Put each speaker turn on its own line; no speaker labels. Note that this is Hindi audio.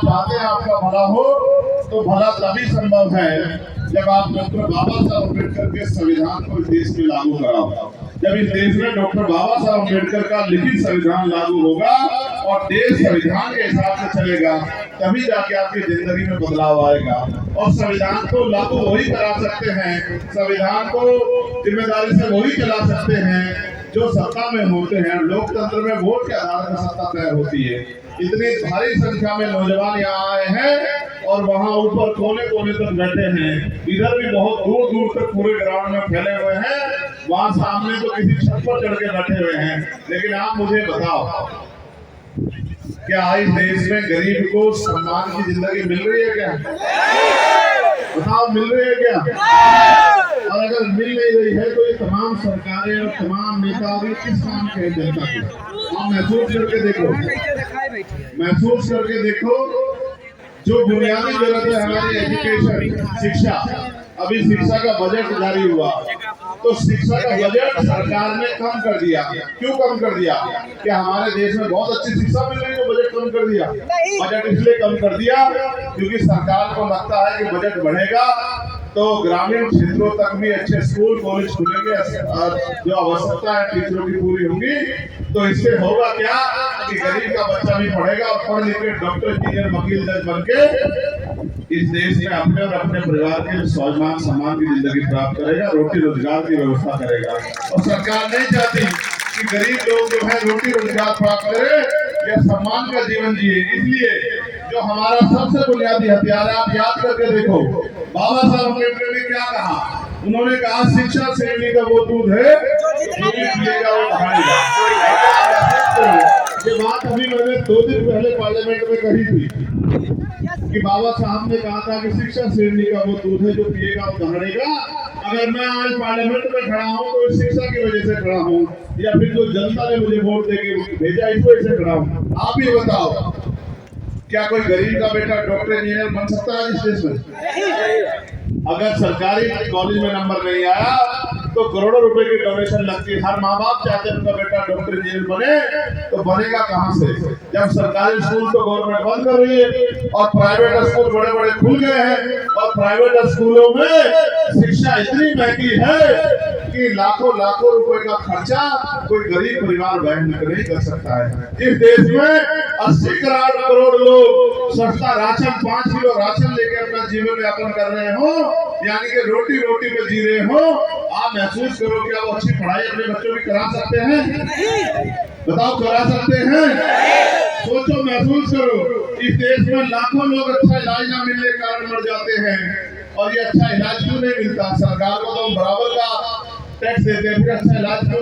चाहते हैं आपका भला हो, तो भला तभी संभव है जब आप डॉक्टर बाबा साहब अम्बेडकर के संविधान को इस देश में लागू कराओ। जब इस देश में डॉक्टर बाबा साहब अम्बेडकर का लिखित संविधान लागू होगा और देश संविधान के हिसाब से चलेगा, तभी जाके आपकी जिंदगी में बदलाव आएगा। और संविधान को लागू वही करा सकते हैं, संविधान को जिम्मेदारी से वही चला सकते हैं जो सत्ता में होते हैं। लोकतंत्र में वोट के आधार पर सत्ता तय होती है। इतनी भारी संख्या में नौजवान यहाँ आए हैं और वहाँ ऊपर कोने कोने तक बैठे हैं। इधर भी बहुत दूर दूर तक पूरे ग्राउंड में फैले हुए हैं, वहाँ सामने तो किसी छत पर चढ़ के बैठे हुए हैं। लेकिन आप मुझे बताओ, क्या इस देश में गरीब को सम्मान की जिंदगी मिल रही है क्या? बताओ, मिल रही है क्या? और अगर मिल नहीं रही है तो ये तमाम सरकारें और तमाम नेता भी किस काम के जनता के? आप महसूस करके देखो, जो बुनियादी जरूरत है हमारी एजुकेशन, शिक्षा। अभी शिक्षा का बजट जारी हुआ तो शिक्षा का बजट सरकार ने कम कर दिया। क्यों कम कर दिया? क्या हमारे देश में बहुत अच्छी शिक्षा मिल रही है तो बजट कम कर दिया? बजट इसलिए कम कर दिया क्योंकि सरकार को लगता है कि बजट बढ़ेगा तो ग्रामीण क्षेत्रों तक भी अच्छे स्कूल कॉलेज खुलेंगे, जो आवश्यकता है टीचरों की पूरी होगी। तो इससे होगा क्या कि गरीब का बच्चा भी पढ़ेगा और पढ़ लिख के डॉक्टर, इंजीनियर, वकील, जज बन के इस देश में अपने और अपने परिवार के स्वाभिमान सम्मान की जिंदगी प्राप्त करेगा, रोटी रोजगार की व्यवस्था करेगा। और सरकार नहीं चाहती कि गरीब लोग जो है रोटी रोजगार प्राप्त करे या सम्मान का जीवन जिए। इसलिए जो हमारा सबसे बुनियादी हथियार है, आप याद करके देखो, बाबा साहब अम्बेडकर ने क्या कहा? उन्होंने कहा शिक्षा श्रेणी का वो दूध है जो भी पिएगा वो कहाएगा। ये बात अभी मैंने 2 दिन पहले पार्लियामेंट में कही थी कि बाबा साहब ने कहा था कि शिक्षा श्रेणी का वो दूध है जो पिएगा वो दहाड़ेगा। अगर मैं आज पार्लियामेंट में खड़ा हूँ तो शिक्षा की वजह से खड़ा हूँ, या फिर जो जनता ने मुझे वोट देके भेजा इस वजह से खड़ा हूँ। आप ही बताओ, क्या कोई गरीब का बेटा डॉक्टर, इंजीनियर बन सकता है इस देश में? अगर सरकारी कॉलेज में नंबर नहीं आया तो करोड़ों रुपए की डोनेशन लगती है। हर माँ बाप चाहते हैं उनका बेटा डॉक्टर, इंजीनियर बने, तो बनेगा कहाँ से? जब सरकारी स्कूल तो गवर्नमेंट बंद कर रही है और प्राइवेट स्कूल बड़े बड़े खुल गए हैं, और प्राइवेट स्कूलों में शिक्षा इतनी महंगी है कि लाखों लाखों रुपए का खर्चा कोई गरीब परिवार वहन नहीं कर सकता है। इस देश में 80 करोड़ लोग सस्ता राशन, 5 किलो राशन लेके अपना जीवन यापन कर रहे हो, यानी कि रोटी रोटी पे जी रहे हो। आप महसूस करो, क्या वो अच्छी पढ़ाई अपने बच्चों की करा सकते हैं? बताओ, करा सकते हैं? सोचो, महसूस करो, इस देश में लाखों लोग अच्छा इलाज न मिलने के कारण मर जाते हैं, और ये अच्छा इलाज क्यों नहीं मिलता? सरकार को तो हम बराबर का टैक्स देते हैं, फिर अच्छा इलाज क्यों नहीं